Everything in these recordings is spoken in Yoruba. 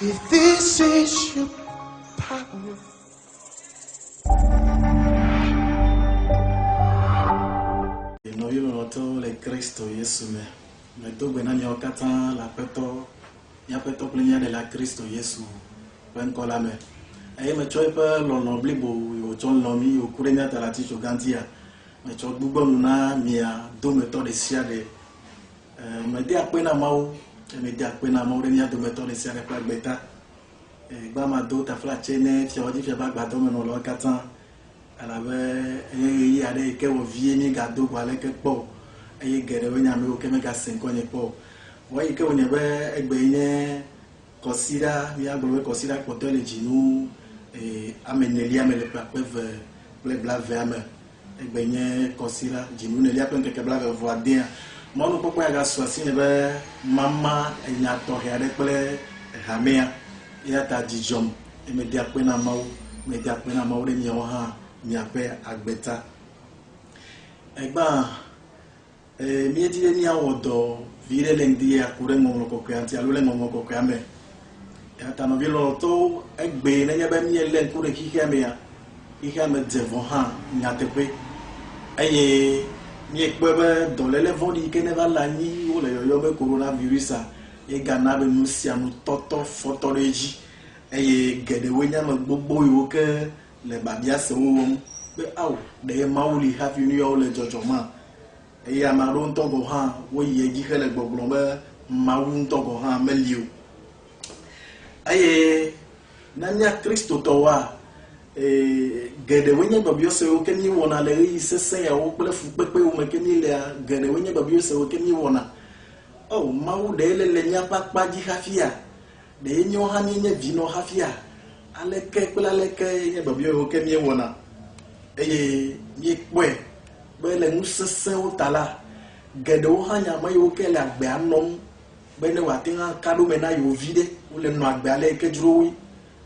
If this is your power, no yo no to le Cristo Yesu me to bena nyo kata la peto ya peto plenia de la Cristo Yesu ben kola me aye me choi pe lo no blibo yo chon lo mi o kurenya talati cho gantia me cho gbugbo na mia do me to de sia de me dia pe na mau me dia pe na mau de nia do me to de sia de pa beta ba ma do ta fla chene ti o di fi ba gba do me no lo kata alabe e ya de ke wo vie ni ga do kwa le ke po e gere we nya me o ke me ga 5 onye po wo yi ke wo ne be egbe yen consider mi agbo we consider ko to le jinu ameneli amele pa pev ple bla verme egbe yen consider jinu ne li apon ke bla ver voir dia mo no popo ya ga so si ne be mama enya to he ade ple hamia ya ta dijom e me dia pe na mawo me dia pe na mawo de mi o ha mi ape agbeta egba mi eti ni awodo vire lendi akure ngolo ko kyanti alule ngolo ko kyame ya ta no vilo to egbe na yebe mi ele kure kikame ya ikame devon ha nyatepe eye mi ekpebe dans l'élève di kene va la ni o le yo be coronavirus a e gana be nu sia nu toto fotoreji eye gede wenya ma gbogbo yo ke le babia se wo be aw de mauli have you know le jojoma e amaro ntogo ha wo ye ji hele gbogbo be mawu ntogo ha meliu aye nanya Kristo to wa gede wenya babio se wo ke ni wona le yi sese ya wo ple fu pepe wo me ke ni le gede wenya babio se wo ke ni wona oh mawu de le nya pakpa ji hafia de nyo ha ni nya vino hafia aleke kula leke ye babio wo ke ni wona eye mi pe be le musese wo tala gede wo ha nya ma yo ke le agbe anom be ne wa tinga kadu me na yo vide wo le no agbe ale ke duro wi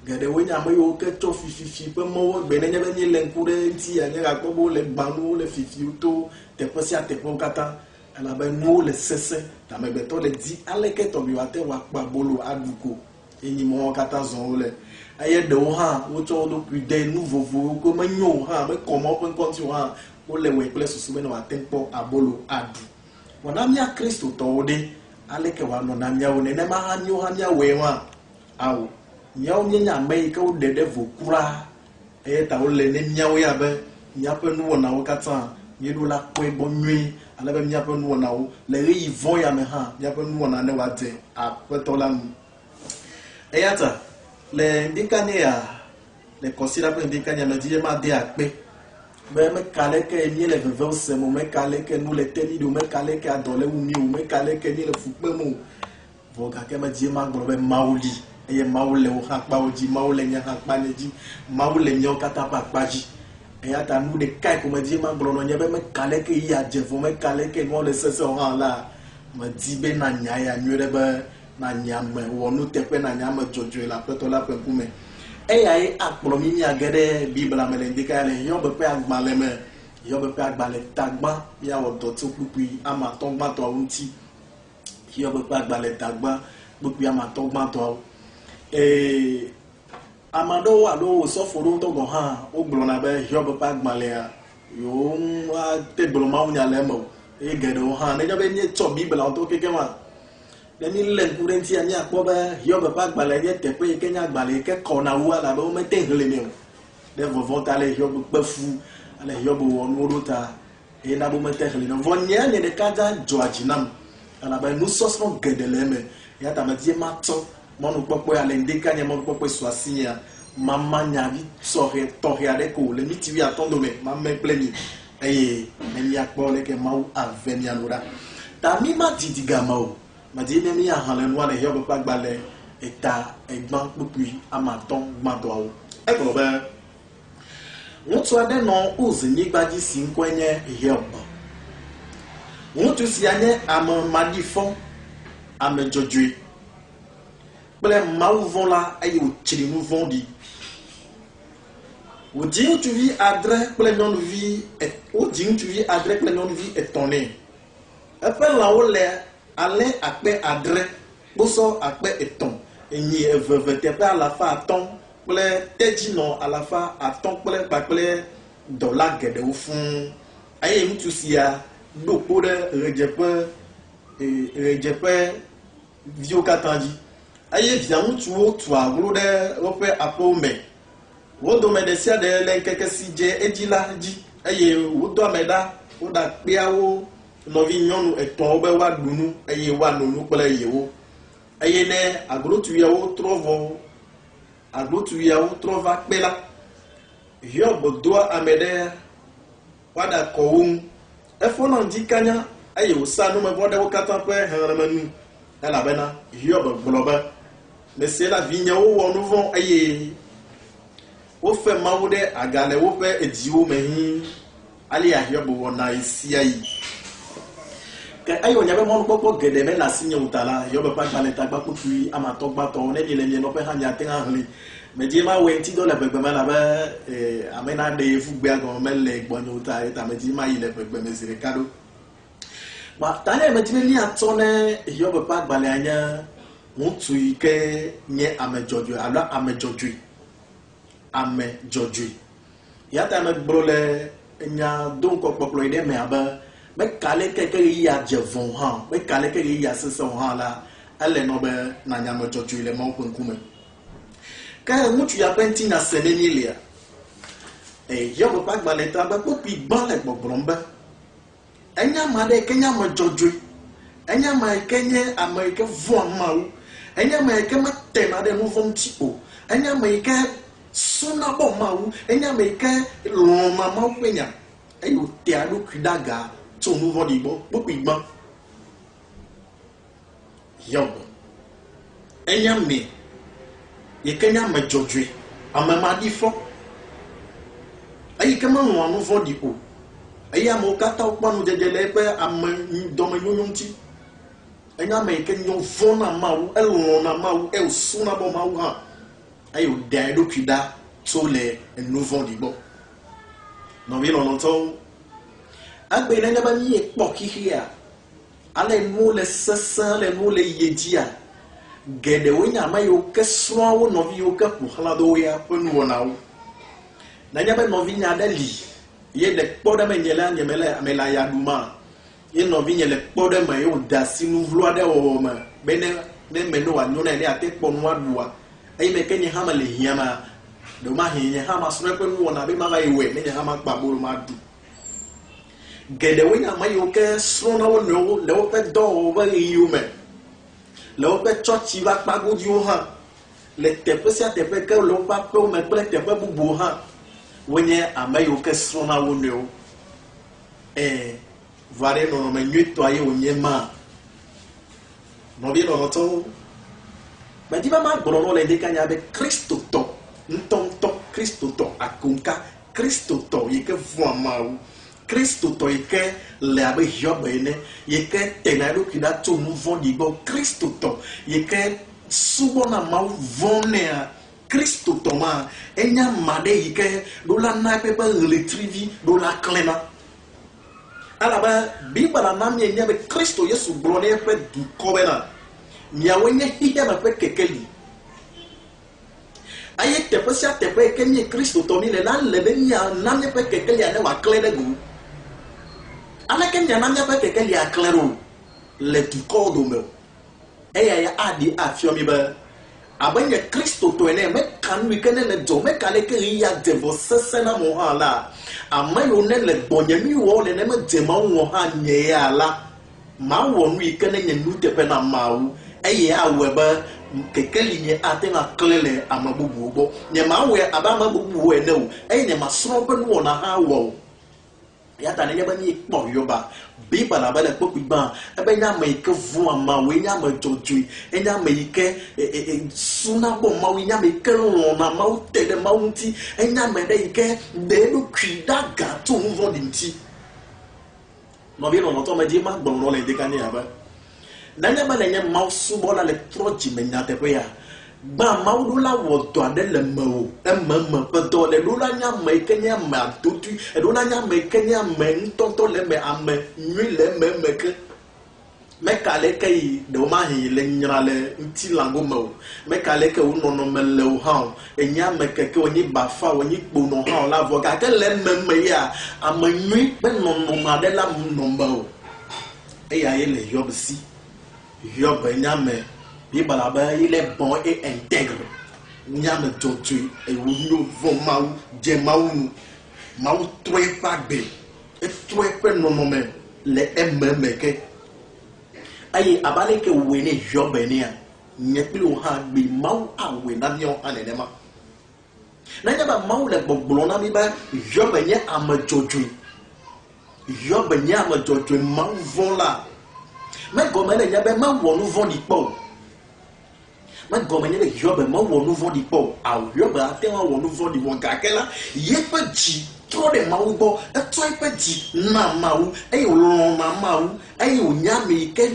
gede wo nya ma yo ke to fififi pe mo wo gbe ne nya be ni le nkure nti ya nya ko bo le gbanu le fifi to te posi ate po kata ala be no le sese ta me be to le di aleke to bi wa te wa pa bolo aduko eni mo kata zon le aye de wo ha wo to do pu de nouveau ko ma nyo ha me comment on continue ha o le we place su me no atempo abolo adu wana mi a Kristo to de aleke wa no na mi a wo ne ma ha nya we wa awo nya o nya me ka o de vokura ta o le ne nya wo ya be nya pe nu wona wo kata mi do la ko bo nwi ala be nya pe nu wona wo le ri von ya me ha nya pe nu wona ne wa de a pe to la mu eyata le ndikane ya le consider pe ndikane me di ma de akpe be me kale ke mi le veve se mo me kale ke nu le teni do me kale ke adole wu mi o me kale ke ni le fupe mo voga ke me di ma gbo be mauli eye maule o ha pa oji maule nya ha pa neji maule nyo kata pa paji eyata nu de kai ko me di ma gbo no nya be me kale ke ya je vo me kale ke no le sese o ha la me di be na nya ya nyure be na nyame wonu tepe na nyame jojo la peto la penkume ai akplo mi agede bibla mele ndika le yo be pe agbale me yo be pe agbale tagba ya wodo to pupi ama tongba to unti yo be pe agbale tagba pupi ama tongba to amado wa lo so foro to go ha o gblo na be yo be pe agbale ya yo wa te gblo ma unya le mo e gedo ha ne jo be ni to bibla to keke wa ni le kurenti ani akpo ba yo be pa gbale ye tepe ke nya gbale ke kona wa la bo me te hele mi o de vovo ta le yo be fu ale yo bo wonu rota e na bo me te hele no vonya ne de kaja joajinam ala ba nu sosmo gedele me ya ta ma die mato mo no popo ya le ndika nya mo popo swasinya mama nya vi sohe tohe ade ko le mi ti wi atondo me mama pleni me mi akpo le ke mau aveni alura ta mi ma didiga ma o madine mi a halen wa le yobo pa gbale eta egban pupi amaton gbado awo e ko be won to ade no uzi ni gbaji si nkwenye yobo won to si anye am madifon am jojui ple mawu von la ayi o chiri nu von di o din tu vi adre ple non vi et o din tu vi adre ple non vi etonné e pe la o le ale akpe adre boso akpe eton ni veve teƒe alafa atɔ̃ kple tedzinɔ alafa atɔ̃ kple kpakple dɔla geɖewo fũu eye ŋutsu sia ɖo kpo ɖe ɣedzeƒe viwo katã dzi eye via ŋutsuwo tu aglo ɖe woƒe aƒewo me. Wo dome ɖe sia ɖe le ŋkeke si dze edzi la dzi eye wodo ame ɖa woɖe akpeawo nɔvi nyɔnu etɔ̃wo be woaɖu nu eye woano nu kple yewo eye ne aglotuviawo trɔ va kpe la Hiob doa ame ɖe woaɖe akɔ wo ŋu efɔna ŋdi kanya eye wòsa numevɔ ɖe wo katã ƒe xexlẽme nu elabena Hiob gblɔ be mesie la vinyewo wɔ nu vɔ̃ eye wofe Mawu ɖe aga le woƒe ediwo me hĩ alia Hiob wɔna sia yi. Ke eye wònya be mɔnukpɔkpɔ geɖe mele asinye o ta la Hiob ƒe agbalẽ tagba kpukpui amatɔ gbãtɔwo ne mi le mie nɔƒe hã miate ŋu ahlẽ medie ma wɔe ŋuti dɔ le gbegbe labe ame na ɖe yevugbea gɔme mele gbɔnye o ta eta medie ma yi le gbegbe me zi ɖeka ɖo. Ta ne medie be miatɔ ne Hiob ƒe agbalẽa nye ŋutsu yi ke nye ame dzɔdzɔe alo ame dzɔdzɔe. Ame dzɔdzɔe. Ya ta megblɔ le nya do ŋkɔkpɔkplɔ yi ɖe me abe meka leke ke ɣeyiɣia dze vɔ̃ hã meka leke ɣeyiɣia sesẽ hã la ele nɔ be nanya ame dzɔdzɔe le Mawu ƒe ŋkume. Ke ŋutsu ya ƒe ŋuti nya se ne mi lia Hiob ƒe agbalẽ ta be kpokpui gbã le gbɔgblɔm be enye ame aɖe yi ke nye ame dzɔdzɔe, enye ame yi ke nye ame yi ke vɔ̃a Mawu, enye ame yi ke metena ɖe nu vɔ̃ ŋuti o, enye ame yi ke suna bɔ Mawu, enye ame yi ke lɔ̃na Mawu ƒe nya eye wòtea eɖokui ɖe aga tso nu vɔ̃ɖi gbɔ kpokpui gbã. Hiob enye ame yi ke nye ame dzɔdzɔe, ame maɖifɔ eyi ke melɔ̃a nu vɔ̃ɖi o eye amewo katã wokpɔ nudzedze le eƒe ame dɔmenyonyo ŋuti. Enye ame yi ke nyɔ vɔ̃na Mawu, elɔ̃na Mawu, eye wòsuna bɔ Mawu hã eye wòɖea eɖokui ɖa tso le enu vɔ̃ɖi gbɔ. Nɔvi lɔlɔ̃tɔwo, egbe nenye be miekpɔ xixia ale nuwo le sesẽ ale nuwo le yie dzia geɖewoe nye ame yiwo ke srɔ̃a wo nɔvi yiwo ke ƒo xlã ɖo ya ƒe nuwɔnawo. Nenye be nɔvi nya aɖe li ye le kpɔ ɖe me nye la nye me le ya ɖuma ye nɔvi nye le kpɔ ɖe me ye wòde asi nu vlo aɖe wɔwɔ me be ne me ne wòanyo nɛ ne ate kpɔ nua ɖua eye me ke nye hã me le hiã ma ɖewo ma hi nye hã ma srɔ̃ eƒe nuwɔna be ma va yi wɔe ne nye hã ma kpa bolo ma ɖu. Geɖewoe nye ame yiwo ke srɔ̃na wo nɔewo le woƒe dɔwɔwɔ ƒe ɣeyiwo me, le woƒe tsɔtsi ƒe akpa godziwo hã, le teƒe sia teƒe ke le woƒe aƒewo me kple teƒe bubuwo hã, wonye ame yiwo ke srɔ̃na wo nɔewo. Va ɖe nɔnɔme nyuitɔa ye wònye ma. Nɔvi lɔlɔ̃tɔwo, medi be magblɔ nɔ le ɖeka nya be kristotɔ ŋutɔŋutɔ, kristotɔ akonka, kristotɔ yi ke vɔ̃a Mawu, kristotɔ yi ke le abe Hiob ene, yi ke tena eɖokui ɖa tso nu vɔ̃ɖi gbɔ, kristotɔ yi ke subɔna Mawu vɔ̃nɛa, kristotɔ ma enye ame aɖe yi ke ɖo la na eƒe ɣletrivi ɖo la klẽna. Alabe Bibla na mi nye be Kristo Yesu gblɔ ne eƒe dukɔ bena miawoe nye xixeme ƒe kekeli. Eye teƒe sia teƒe yi ke mie kristotɔ mi le la le be miana miaƒe kekelia ne wòaklẽ ɖe go. Aleke miana miaƒe kekelia aklẽ ɖo le dukɔwo dome o. Eya ya aɖi afiɔ mi be abe nye kristotɔ ene meka nu yi ke ne le dzɔ meka leke ɣeyiɣia dze vɔ sesẽ na mo hã la ame yiwo ne le gbɔnye nu yiwo le ne medze Mawu ŋɔ hã nye ya la mawɔ nu yi ke ne nye nuteƒe na Mawu eye awɔe be kekeli nye ate ŋu aklẽ le ame bubuwo gbɔ. Nye mawɔe abe ame bubuwo ene o eye nye masrɔ̃ ƒe nuwɔna hã wɔ o. Ya ta nenye be miekpɔ Hioba Bibla be le kpokpui gbã ebe nye ame yi ke vɔ̃a Mawu, enye ame dzɔdzɔe, enye ame yi ke suna bɔ Mawu, enye ame yi ke lɔ̃na Mawu, te ɖe Mawu ŋuti, enye ame ɖe yi ke ɖe eɖokui ɖe aga tso nu vɔ̃ɖi ŋuti. Nɔvi lɔlɔ̃tɔ medie ma gblɔ le ɖeka ne abe nenye be nenye Mawu subɔla le trɔ dzime nyateƒe ya gbã Mawu ɖo la wɔ dɔ aɖe le me o, ememe ƒe dɔ le ɖo la nye ame yi ke nye ame adotui, eɖo la nye ame yi ke nye ame ŋutɔtɔ le eme, ame nyui le eme ke. mekaleke yi de o ma hi le nyra le nti lango me mekaleke o nono me le o ha enya mekeke o nyi bafa o nyi kpono ha la vo ka ke le meme ya amanyi be nono ma de la nomba o e ya ye le Job si Job enya me bi balaba il est bon et intègre nya me totu e wo no vo mawu je mawu troe pagbe e troe pe nono me le meme ke ayi abale ke wene Job enia nyepilo ha bi mawu awe na nyo anenema na nyaba mawu le gbogblo na mi ba Job enia amajoju Job enia amajoju mawu vola me gomele nyabe mawu no vondi po me gomele le Job mawu no vondi po a Job atenwa wo no vondi won kakela yepa ji trop de mawu bo e toi pe ji na mawu e lo na mawu e o nyame ke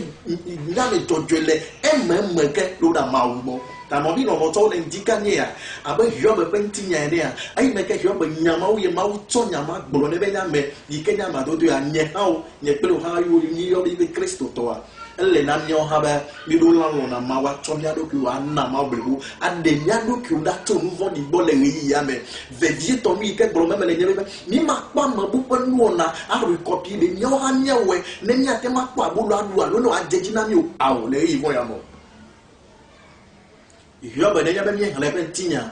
nyame tojele e meme ke lo da mawu bo ta mo bi no mo to le ndika ni ya abe Job pe ntinya ni ya ai me ke Job nyama wo ye mawu to nyama gboro ne be nyame ike nyama do do ya nye ha o nye pelo ha yo ni yo bi Kristo to a ele na nyo ha ba bi do lan lo na mawa to nya do ki wa na ma blebu ade nya do ki da to nu vo di bo le yi ya me ve vie to mi ke gboro me le nye be mi ma pa ma bu pe nu na a ri copy le nyo ha nya we ne nya te ma pa bu lo adu a lo no ajeji na mi o a o le yi vo ya mo Job ne nya be mi hele pe tinya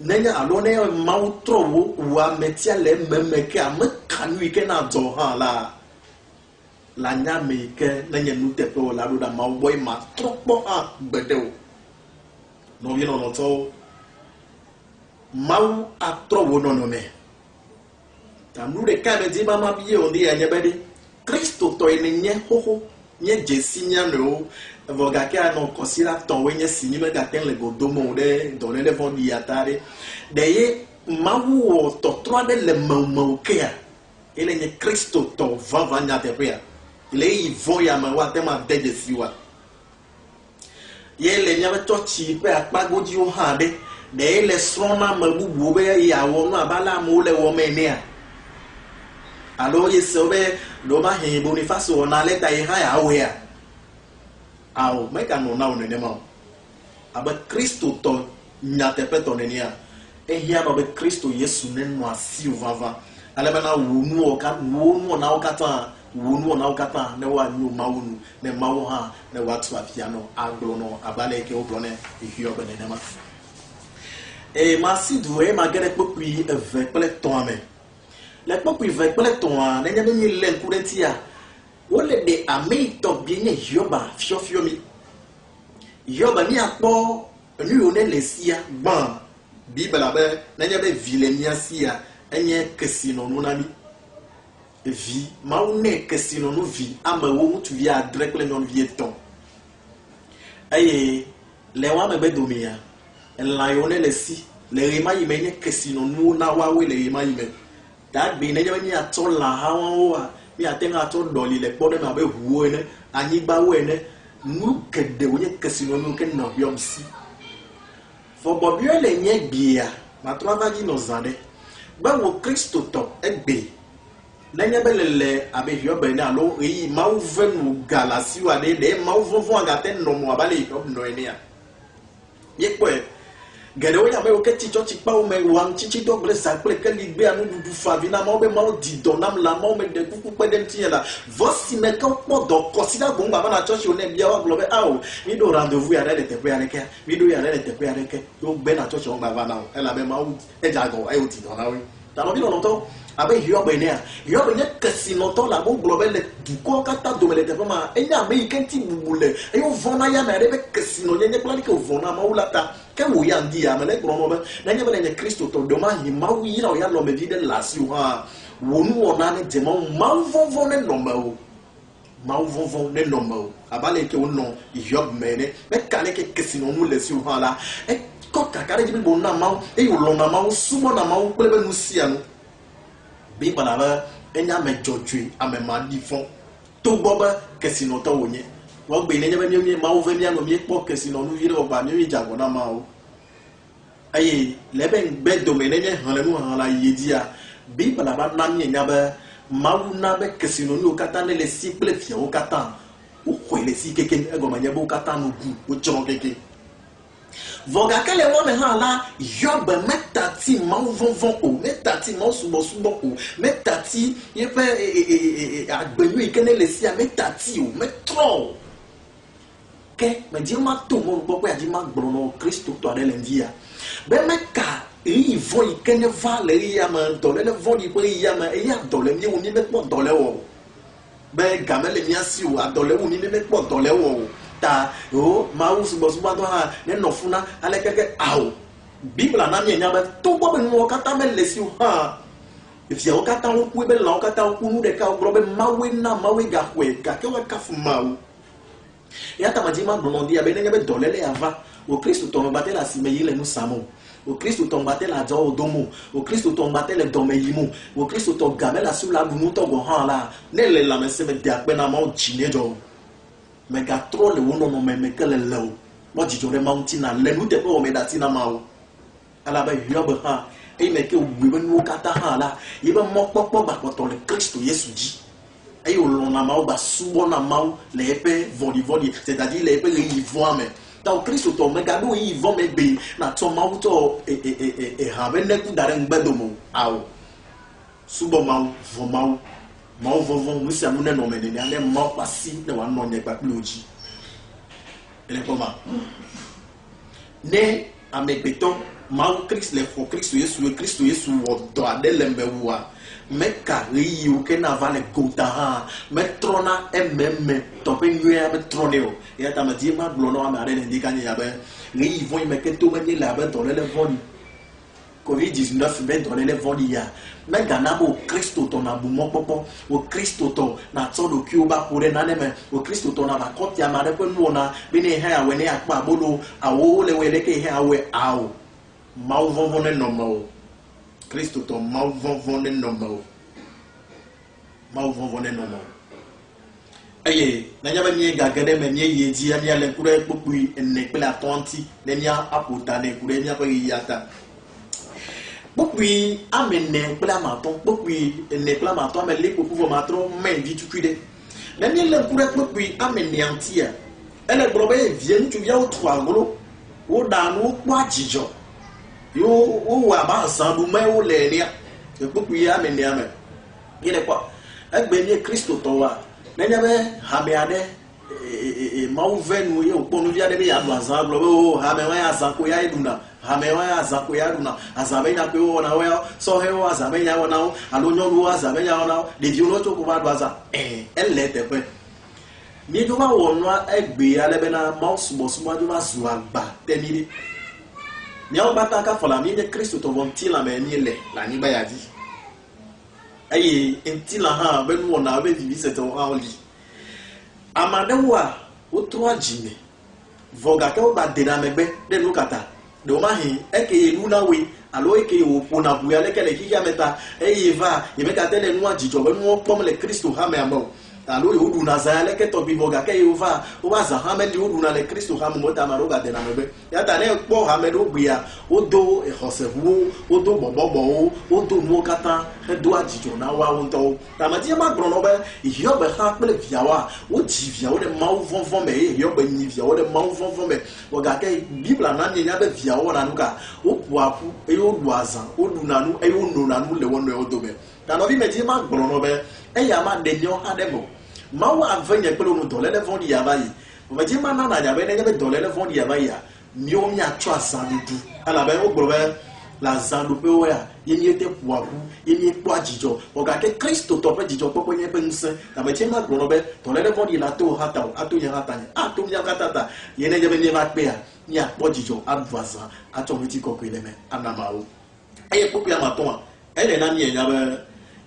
ne nya alo ne ma utro wo wa metia le meme ke a me kanu ke na do ha la nyame ke na nya nu te pe o la do da ma boy ma tropo a gbede o no vi no to mau a trowo no me ta nu de ka be di mama bi o ndi anya be de Kristo to ene nye hoho nye jesi nya no voga ke a no considera ton we nye sini me ga ten le godomo de don le fond di atare de ye mau o to tro de le mau ke a ele nye Kristo to va nya te pe le yi voya ma wa te ma de jesi wa ye le nya be to chi pe apago ji o ha de le srona ma bubu be ya wo no abala mo le wo me ne a alo ye se be do ma he Boniface o na le ta ye ha ya we a awo me ka no na o ne ma aba Kristo to nya te pe to ne ni a e hia ba be Kristo Yesu ne no asi o vava ale ba na wo nu o ka wo nu na o ka ta wo nu na o ka ta ne wa nu ma wo nu ne ma wo ha ne wa tu afia no aglo no abale ke o bro ne hio be ne ma et ma si doué ma gueule popui avec ton mais les popui avec ton n'a pas mis l'encouragetia ou le de amé to bien yoba fiofiomi yoba ni apo ni on est les sia ban bible la be n'a pas vilenia sia enye kesino nunami vi ma on est kesino no vi ama wo tu via direct le non vie ton aye les wa me be domia la yone le si le rema yime nye kesino nu na wa we le rema yime da gbe ne nye ato la ha wa mi atenga ato doli le pode ma be huo ne anyi ba we ne nu kede wo nye kesino nu ke no biom si fo bobio le nye bia ma trova ji no zade ba wo Kristo to egbe na nye belele abe Job ne alo yi ma wo venu galasi wa de ma wo vonvon agate no mo abale Job no ene ya ye kwe gede wo ya me o ke ti church pa o me wan chichi dogle sa ple ke ligbe anu dudu fa vi na ma o be ma o di donam la ma o me de kuku pe dem ti la vosi me ka po do consider go ngba na church o ne bia wa globe a o mi do rendez-vous ya le te pe ale ke mi do ya le te pe ale ke o gbe na church o ngba va na o e la be ma o e jago e o ti don na we ta no bi no to abe Job ne kesino to la bo global du ko kata do mele te ma enya me ikenti bubule e yo vona ya na rebe kesino nye plan ke vona ma ulata ke wo ya ndi ya mele gromo be na nye bele Kristo to do ma hi ma wi na o ya lo me di de lasi ha wonu wona ne de ma vovo ne no ma o ma vovo ne no ma o abale ke wonno Job mene me kale ke kesino nu lesi ha la e ko kakare ji bo na ma e yo lo na ma sumo na ma o pele be nu sia no bi balaba enya me jojwe amema difon to boba kesino to wonye wo gbe ne nyebe mi ma wo ve mi ano mi po kesino nu yire ogba mi jago na ma o aye lebe gbe do me ne nye han le mu han la yedia bi balaba na mi nya ba ma wu na be kesino nu kata ne le simple fie o kata o kwele si keke ego manye bo kata no gu o chon keke voga kele mo me ha la yob metati ma vonvon o metati ma subo o metati ye pe agbenu ikene le si a metati o metro ke me di ma to mo gbo pe adi ma gboro no Kristo to ade le ndia be meka e vo ikene va le ya ma do le vo di pe ya ma e ya do le mi woni me po do le wo be gamele mi asi o adole woni me po do le wo ta o ma wo subo do ha ne no funa ale keke awo Bible na mi nya be to gbo be no kata me le si o ha if ya o kata wo ku be la o kata wo ku nu de ka o gro be mawe na mawe ga kwe ka ke wa ka fu mawo ya ta ma di ma no ndi ya be ne be do le le ava o Kristo to mbate la si me yile nu samo o Kristo to mbate la jo odomo o Kristo to mbate le do me yimo o Kristo to game la su la bunu to go ha la ne le la me se me dia pe na ma o chine jo me ga tro le wono no me kele lewo mo jijo re mountain na le nu de pe o me dati na ma o ala ba yo ba ha e me ke wi be nu kata ha la ye be mo popo ba ko to le Kristo Yesu ji e o lo na ma o ba subo na ma o le pe vodi c'est-à-dire le pe le yvo me ta o Kristo to me ga do yvo me be na to ma o to ha be ne ku dare ngbedo mo awo subo ma o vo ma o ma o vo mu se amu ne no me ne ale ma pasi ne wa no ne pa ploji ele koma ne amebeto ma o Kristo le fo Kristo Yesu wo do adele mbewa meka ri o ke na vale gota ha metrona emme to pe nwe metrone o ya ta ma di ma blono ma re ndi kan ya be ri vo me ke to me ni la be to le voni COVID-19 be to le voni ya mega na bo Kristo to na bu mo popo o Kristo to na to do ki o ba kure na ne me o Kristo to na ba ko ti ama re pe nu na bi ni he awe ni apa bolo awo le we le ke he awe awo ma o vo ne no mo Kristo to ma o vo ne no mo ma o vo ne no mo eye na nya ba mi ga gede me mi ye ji ya mi ale kure popui enne pe la tonti ne mi apota ne kure mi apa yata popui amene pe la maton popui enne pe la maton me le popu matron men di tukude ne mi le kure popui amene antia ele brobe vie tu via o trois golo o danu kwa jijo yo o wa ba san du me o le ni e popui amene ame gele kwa egbe ni Kristo to wa nenya be hame ade mau venu ye oponu via de be ya do azan glo o hame wa azan ko ya iduna hame wa azan ko ya iduna azabe nya pe o na we so he o azabe nya wona o alonyo lu azabe nya wona de di lo to ko ba do azan ele te pe mi do ba wonu egbe ale be na mouse boss mo do ba zu agba temiri ni o ba ta ka fola mi de Kristo to von ti la me ni le la ni ba ya di ayi enti la ha be nu na be di se to ha oli amadewa o to ajime voga ke o ba de na megbe de nu kata de o ma hin eke elu na we alo eke o po na bu ya le kele ki ya meta eyi va ye be ka tele nu ajijo be nu pom le Kristo ha me amo alo yo du na za le ke to bi voga ke yo va o wa za ha me li o du na le Kristo ha mo ta ma ro ga de na megbe ya ta ne po ha me do gbe ya o do e hosewu o do bobobo o do nu kata e do ajijo na wa o to ta ma ti ma gboro no be yo be ha pe le via wa o ji via o de ma o vonvon me yo be ni via o de ma o vonvon me o ga ke Bible na ni nya be via o na nu ka o pu apu e yo du azan o du na nu e yo no na nu le won no o do me ta no bi me ti ma gboro no be e ya ma de nyo ha de mo ma wa avenya pe lo no dole le von di ya ba yi o me ti ma na na ya be ne be dole le von di ya ba ya mi o mi a twa san du ala be o gboro be la zan do pe o ya ye ni ete pu apu ye ni po ajijo o ga ke Kristo to pe jijo popo nye pe nse ta me ti ma gboro no be dole le von di la to ha ta ato nya ha ta ni ato nya ka ta ta ye ne je be ni ma pe ya ni a po jijo advoisin ato mi ti ko ko ile me anama o eye popo ya ma ton ele na mi enya be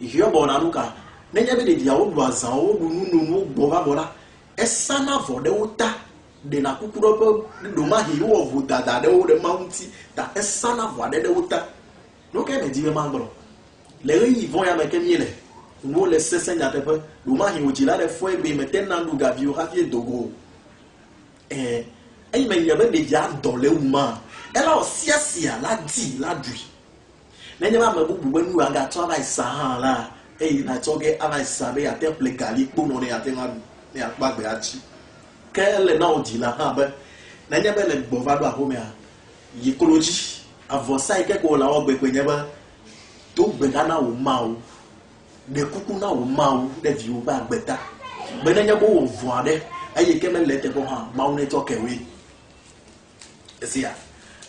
iyo bo na nuka nenya be de dia o do azan o du nunu bo ba bola esana vo de uta de na kukuro be do ma hi wo vo dada de o de mounti ta esana vo de uta no ke me di be mangro le yi vont ya me ke miele no le sesen ya te pe do ma hi o ji la le fo e be me tenna ndu ga bi o ha fi dogo ayi me ya be de ya do le uma ela o sia la di la dui nenya ba me bubu benu anga to ba isa ha la na toge ama isabe ya temple gali po no ne ya tenga ne akpagbe achi ke le na odi la ha be na nya be le gbova do ahome a yikoloji avosa ike ko la ogbe pe nya ba to gbe na wo ma o de kuku na wo ma o de vi o ba gbeta be na nya bo wo vo ade aye ke me le te ko ha ma o ne to kewe esia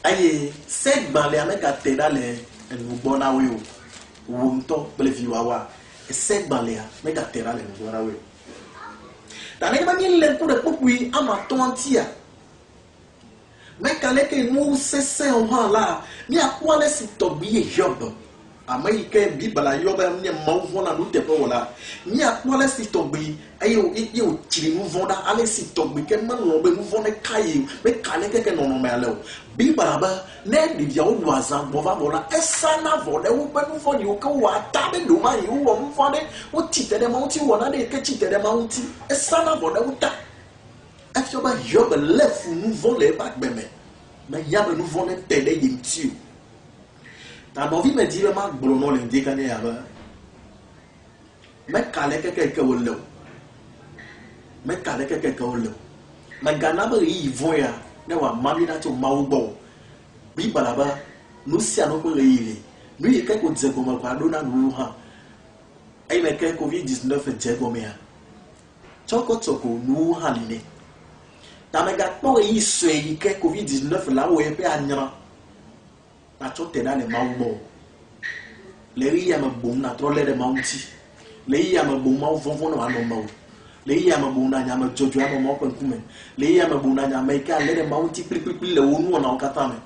aye segban le ameka te da le enu gbo na we o wo nto bele vi wa segban le ameka te da le enu gbo na we ta ne ba ni le ku de popui ama to antia meka le ke nu sese o ha la mi akwa le si to bi Job America Bible Job ni ma vo na lu te po wala mi akwa le si to bi ayo yo tiri nu vo da ale si to bi ke ma no be nu vo ne kai me kale ke no no me ale o Bible ba ne di dia o wazan bo va bola esa na vo de wo be nu vo ni o ke wa ta be do ma yi wo mu vo de o ti te de ma o ti wo na de ke ti te de ma o ti esa na vo de wo ta after ba Job left nu vo le ba gbe me mais il y a de nouveau des télé yimtiu ta bon vi me dire ma brono le ndi kan ya ba me kale ke wolo me kale ke wolo ma gana ba yi vo ya ne wa mami na to mawo bo bi balaba no si ano ko le nu yi ke ko dzego ma kwa do na nu ha ai me ke covid-19 dzego me ya choko nu ha ni tamega po yi so yi ke covid-19 la wo e pe anyara na chote na le mawo le ri ya mabum na tro le de mounti le ya mabum ma vonvon na no mawo le ya mabum na nya ma jojo ya mo ko nkume le ya mabum na nya ma ka le de mounti pli le wonu na o kata me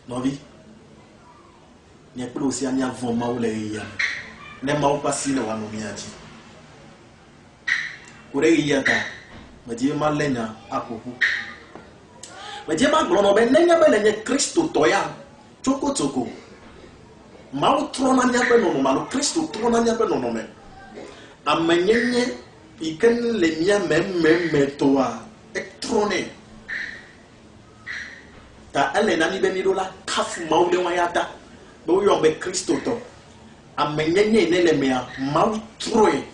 no vi ni pe o si anya von mawo le ya ne mawo pasi na wa no mi aji kore ya ta Medie ma lenya akoku medie ma glono be nenya be lenye Kristo toya choko ma utrona nya be no ma no Kristo trona nya be no me amenyenye iken le mia me toa ektrone ta ele na ni be ni do la kafu ma ule wa yata bo yo be Kristo to amenyenye ne le mia ma utroe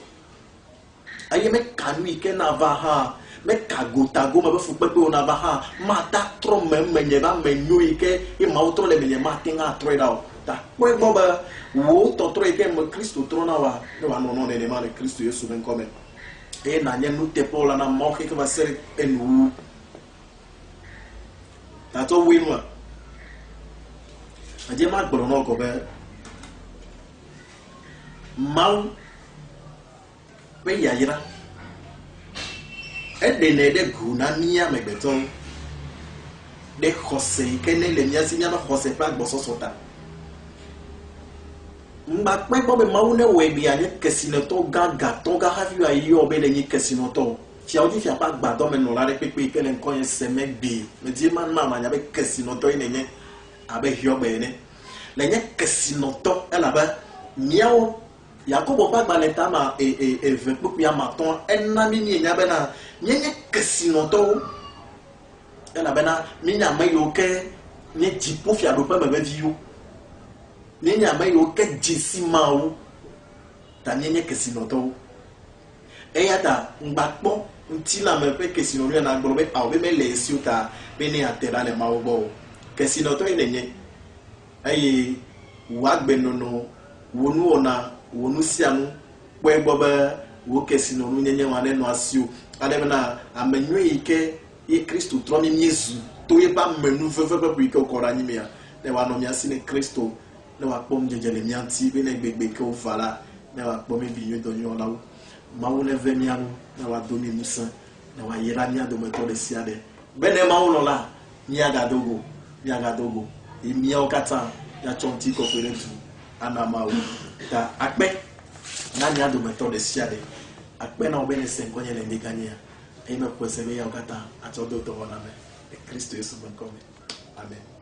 aye me kanu ike na va ha me kagotago ma be fu pepe ona va ha ma ta tro menye ba menyo ike e ma utro le menye ma tinga tro da ta we bo ba wo to tro ike mo Kristo tro na wa no ne ma le Kristo Yesu ben come e na nye nu te pola na mo ke va ser enu ta to winwa aje ma gboro no ko be mau pe yayira edene de guna niya megbeton de Jose kene le nya sinya na Jose pa gboso sota mba pe bo be maune we bi anye kesino to gaga to ga hafi ayi obe le nyi kesino to fi audi fi apa gbado me no la re pepe kele nko yen seme bi me di man mama nya be kesino to ine abe hiobe ne le nya kesino to ela ba miao Yakobo pa gbaleta ma e vepu ya maton enna mi ni nya be na nyenye kesino to ela be na mi nya mayo ke nye jipo fi ado pa be viu ni nya mayo ke jisi mawo ta nyenye kesino to eyata ngbapo ntila me pe kesino ri na gboro be a obe me le si uta be ni atera le mawo bo kesino to ile nye ayi wa gbe nono wonu ona wonu sianu kwe boba wo kesino nu nyenye wane no asio ade na amenwe ike e Kristo tromi Yesu to ye ba menu fefe pe ike okora nyime ya ne wa no mi asine Kristo ne wa pom jejele mi anti be ne gbegbe ke o fala ne wa pom bi yedo nyo lawo ma wo ne ve mi anu ne wa do mi musa ne wa yera mi ado me to de siade be ne ma wo no la mi aga dogo e mi o kata ya chonti ko pere tu ana ma wo ta akpe na nya do meto de siade akpe na obene senko nyele ndikania e me kwesebe ya okata atodo to wana me Kristo Yesu ben come amen.